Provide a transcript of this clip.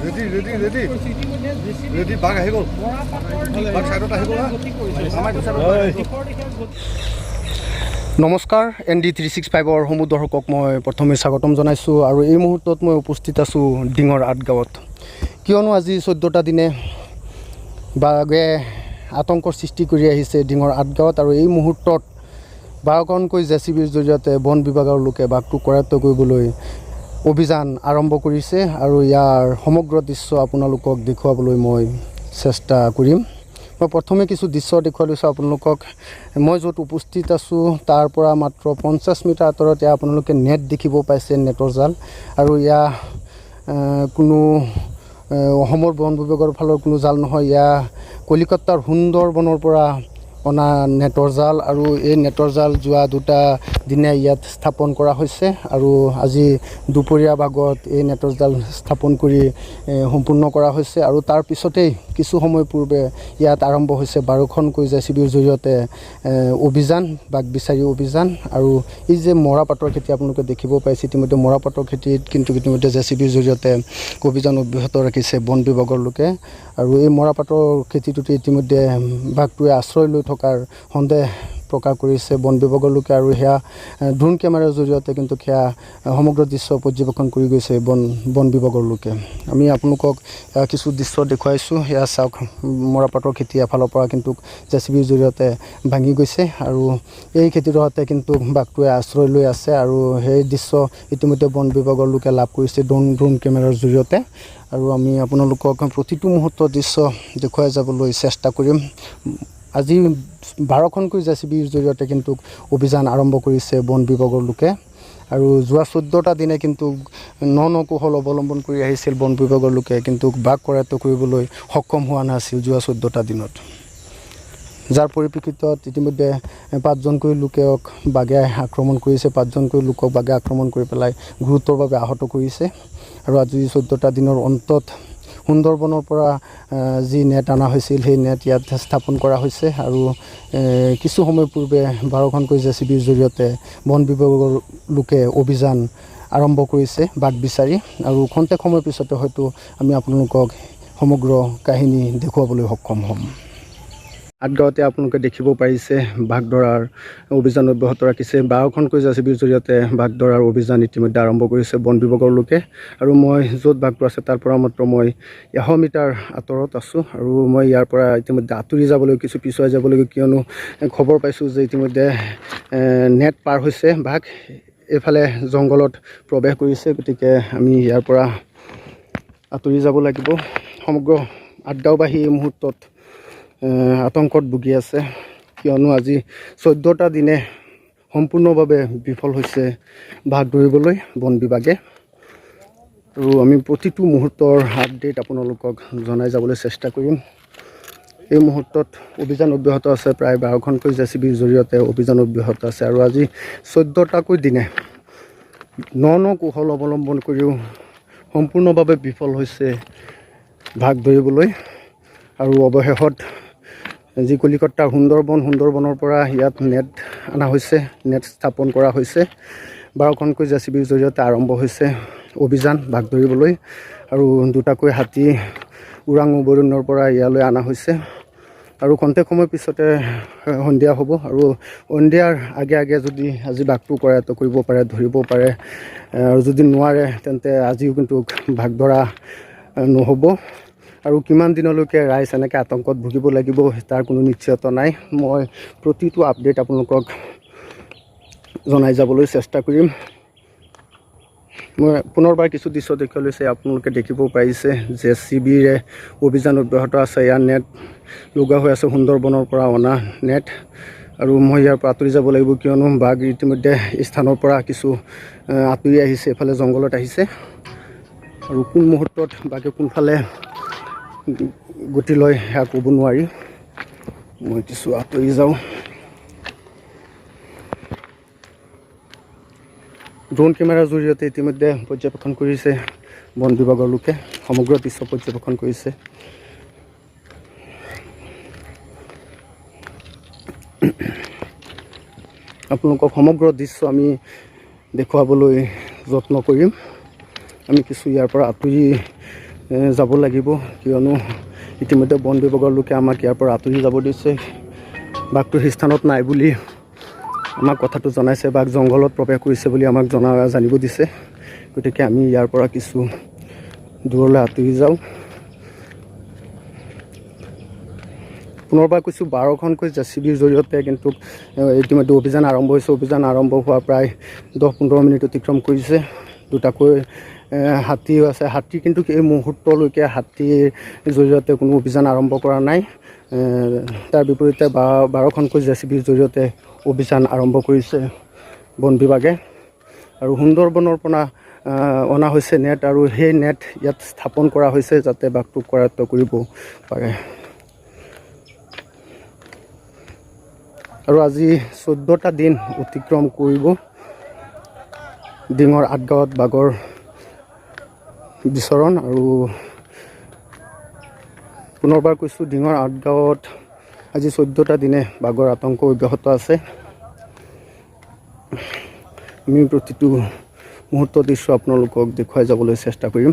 নমস্কাৰ ND365 সমূহ দৰ্শকক মই প্ৰথমে স্বাগতম জনাইছোঁ আৰু এই মুহূৰ্তত মই উপস্থিত আছোঁ ডিঙৰ আটগাঁৱত কিয়নো আজি 14টা দিনে বাঘে আতংকৰ সৃষ্টি কৰি আহিছে ডিঙৰ আটগাঁৱত আৰু এই মুহূৰ্তত 12খনকৈ জেচিবিৰ জৰিয়তে বন বিভাগৰ লোকে বাঘটো কৰায়ত্ব কৰিবলৈ অভিযান আৰম্ভ কৰিছে আৰু ইয়াৰ সমগ্ৰ দৃশ্য আপোনালোকক দেখুৱাবলৈ মই চেষ্টা কৰিম। মই প্ৰথমে কিছু দৃশ্য দেখুৱাই লৈছোঁ আপোনালোকক। মই য'ত উপস্থিত আছোঁ তাৰ পৰা মাত্ৰ 50 মিটাৰ আঁতৰত আপোনালোকে নেট দেখিব পাইছে, নেটৰ জাল। আৰু কোনো অসমৰ বন বিভাগৰ ফালৰ কোনো জাল নহয়, কলিকতাৰ সুন্দৰবনৰ পৰা অনা নেটৰ জাল আৰু এই নেটৰ জাল যোৱা 2টা দিনে ইয়াত স্থাপন কৰা হৈছে আৰু আজি দুপৰীয়া ভাগত এই নেটৰ জাল স্থাপন কৰি সম্পূৰ্ণ কৰা হৈছে আৰু তাৰ পিছতেই কিছু সময় পূৰ্বে ইয়াত আৰম্ভ হৈছে 12খনকৈ জেচিবিৰ জৰিয়তে অভিযান, বাঘ বিচাৰি অভিযান। আৰু এই যে মৰাপাটৰ খেতি আপোনালোকে দেখিব পাইছে, ইতিমধ্যে মৰাপাটৰ খেতিত কিন্তু ইতিমধ্যে জেচিবিৰ জৰিয়তে অভিযান অব্যাহত ৰাখিছে বন বিভাগৰ লোকে। আৰু এই মৰাপাটৰ খেতিটোতে ইতিমধ্যে বাঘটোৱে আশ্ৰয় লৈ থকাৰ সন্দেহ প্ৰকাশ কৰিছে বন বিভাগৰ লোকে আৰু ড্ৰোন কেমেৰাৰ জৰিয়তে কিন্তু সমগ্ৰ দৃশ্য পৰ্যবেক্ষণ কৰি গৈছে বন বিভাগৰ লোকে। আমি আপোনালোকক কিছু দৃশ্য দেখুৱাইছোঁ। চাওক, মৰাপাটৰ খেতি এফালৰ পৰা কিন্তু জেচিবিৰ জৰিয়তে ভাঙি গৈছে আৰু এই খেতিডৰাতে কিন্তু বাঘটোৱে আশ্ৰয় লৈ আছে আৰু সেই দৃশ্য ইতিমধ্যে বন বিভাগৰ লোকে লাভ কৰিছে ড্ৰোন কেমেৰাৰ জৰিয়তে। আৰু আমি আপোনালোকক প্ৰতিটো মুহূৰ্তৰ দৃশ্য দেখুৱাই যাবলৈ চেষ্টা কৰিম। আজি 12খনকৈ জেচিবিৰ জৰিয়তে কিন্তু অভিযান আৰম্ভ কৰিছে বন বিভাগৰ লোকে আৰু যোৱা 14টা দিনে কিন্তু ন কৌশল অৱলম্বন কৰি আহিছিল বন বিভাগৰ লোকে, কিন্তু বাঘ কৰায়ত্ব কৰিবলৈ সক্ষম হোৱা নাছিল যোৱা 14টা দিনত। যাৰ পৰিপ্ৰেক্ষিতত ইতিমধ্যে 5জনকৈ লোকক বাঘে আক্ৰমণ কৰিছে, 5জনকৈ লোকক বাঘে আক্ৰমণ কৰি পেলাই গুৰুতৰভাৱে আহত কৰিছে। আৰু আজি 14টা দিনৰ অন্তত সুন্দৰবনৰ পৰা যি নেট অনা হৈছিল সেই নেট ইয়াত স্থাপন কৰা হৈছে আৰু কিছু সময় পূৰ্বে 12খনকৈ জেচিবিৰ জৰিয়তে বন বিভাগৰ লোকে অভিযান আৰম্ভ কৰিছে বাঘ বিচাৰি আৰু খন্তেক সময়ৰ পিছতে হয়তো আমি আপোনালোকক সমগ্ৰ কাহিনী দেখুৱাবলৈ সক্ষম হ'ম। আটগাঁৱতে আপোনালোকে দেখিব পাৰিছে বাঘ ধৰাৰ অভিযান অব্যাহত ৰাখিছে। 12খনকৈ জেচিবিৰ জৰিয়তে বাঘ ধৰাৰ অভিযান ইতিমধ্যে আৰম্ভ কৰিছে বন বিভাগৰ লোকে। আৰু মই য'ত বাঘটো আছে তাৰ পৰা মাত্ৰ মই 100 মিটাৰ আঁতৰত আছোঁ আৰু মই ইয়াৰ পৰা ইতিমধ্যে আঁতৰি যাবলৈ কিছু পিছুৱাই যাবলৈ, কিয়নো খবৰ পাইছোঁ যে ইতিমধ্যে নেট পাৰ হৈছে বাঘ, এইফালে জংঘলত প্ৰৱেশ কৰিছে। গতিকে আমি ইয়াৰ পৰা আঁতৰি যাব লাগিব। সমগ্ৰ আটগাঁওবাসী এই মুহূৰ্তত আতংকত ভুগি আছে, কিয়নো আজি 14টা দিনে সম্পূৰ্ণভাৱে বিফল হৈছে বাঘ ধৰিবলৈ বন বিভাগে। আৰু আমি প্ৰতিটো মুহূৰ্তৰ আপডেট আপোনালোকক জনাই যাবলৈ চেষ্টা কৰিম। এই মুহূৰ্তত অভিযান অব্যাহত আছে, প্ৰায় 12খনকৈ জেচিবিৰ জৰিয়তে অভিযান অব্যাহত আছে আৰু আজি 14টাকৈ দিনে ন কৌশল অৱলম্বন কৰিও সম্পূৰ্ণভাৱে বিফল হৈছে বাঘ ধৰিবলৈ। আৰু অৱশেষত যি কলিকতাৰ সুন্দৰবনৰ পৰা ইয়াত নেট অনা হৈছে, নেট স্থাপন কৰা হৈছে। 12খনকৈ জেচিবিৰ জৰিয়তে আৰম্ভ হৈছে অভিযান বাঘ ধৰিবলৈ আৰু 2টাকৈ হাতী ওৰাং অভয়াৰণ্যৰ পৰা ইয়ালৈ অনা হৈছে আৰু খন্তেক সময়ৰ পিছতে সন্ধিয়া হ'ব আৰু সন্ধিয়াৰ আগে যদি আজি বাঘটো কৰায়ত্ব কৰিব পাৰে, ধৰিব পাৰে আৰু যদি নোৱাৰে তেন্তে আজিও কিন্তু বাঘ ধৰা নহ'ব। আৰু কিমান দিনলৈকে ৰাইজ এনেকৈ আতংকত ভুগিব লাগিব তাৰ কোনো নিশ্চয়তা নাই। মই প্ৰতিটো আপডেট আপোনালোকক জনাই যাবলৈ চেষ্টা কৰিম। মই পুনৰবাৰ কিছু দৃশ্য দেখুৱাই লৈছে, আপোনালোকে দেখিব পাৰিছে জেচিবিৰে অভিযান অব্যাহত আছে। ইয়াৰ নেট লগা হৈ আছে, সুন্দৰবনৰ পৰা অনা নেট। আৰু মই ইয়াৰ পৰা আঁতৰি যাব লাগিব, কিয়নো বাঘ ইতিমধ্যে স্থানৰ পৰা কিছু আঁতৰি আহিছে, এইফালে জংঘলত আহিছে আৰু কোন মুহূৰ্তত বাঘে কোনফালে গতি লয় সেয়া ক'ব নোৱাৰি। মই কিছু আঁতৰি যাওঁ। ড্ৰোন কেমেৰাৰ জৰিয়তে ইতিমধ্যে পৰ্যবেক্ষণ কৰিছে বন বিভাগৰ লোকে, সমগ্ৰ দৃশ্য পৰ্যবেক্ষণ কৰিছে। আপোনালোকক সমগ্ৰ দৃশ্য আমি দেখুৱাবলৈ যত্ন কৰিম। আমি কিছু ইয়াৰ পৰা আঁতৰি যাব লাগিব, কিয়নো ইতিমধ্যে বন বিভাগৰ লোকে আমাক ইয়াৰ পৰা আঁতৰি যাব দিছে। বাঘটো সেই স্থানত নাই বুলি আমাক কথাটো জনাইছে, বাঘ জংঘলত প্ৰৱেশ কৰিছে বুলি আমাক জানিব দিছে। গতিকে আমি ইয়াৰ পৰা কিছু দূৰলৈ আঁতৰি যাওঁ। পুনৰবাৰ কৈছোঁ, 12খনকৈ JCBৰ জৰিয়তে কিন্তু ইতিমধ্যে অভিযান আৰম্ভ হৈছে। অভিযান আৰম্ভ হোৱা প্ৰায় 10-15 মিনিট অতিক্ৰম কৰিছে। দুটাকৈ হাতীও আছে। হাতী কিন্তু এই মুহূৰ্তলৈকে হাতীৰ জৰিয়তে কোনো অভিযান আৰম্ভ কৰা নাই। তাৰ বিপৰীতে 12খনকৈ JCBৰ জৰিয়তে অভিযান আৰম্ভ কৰিছে বন বিভাগে। আৰু সুন্দৰবনৰ পৰা অনা হৈছে নেট, আৰু সেই নেট ইয়াত স্থাপন কৰা হৈছে যাতে বাঘটোক কৰায়ত্ব কৰিব পাৰে। আৰু আজি 14টা দিন অতিক্ৰম কৰিব ডিঙৰ আঠগাঁৱত বাঘৰ বিচৰণ। আৰু পুনৰবাৰ কৈছোঁ, ডিঙৰ আঠগাঁৱত আজি 14টা দিনে বাঘৰ আতংক অব্যাহত আছে। আমি প্ৰতিটো মুহূৰ্তৰ দৃশ্য আপোনালোকক দেখুৱাই যাবলৈ চেষ্টা কৰিম।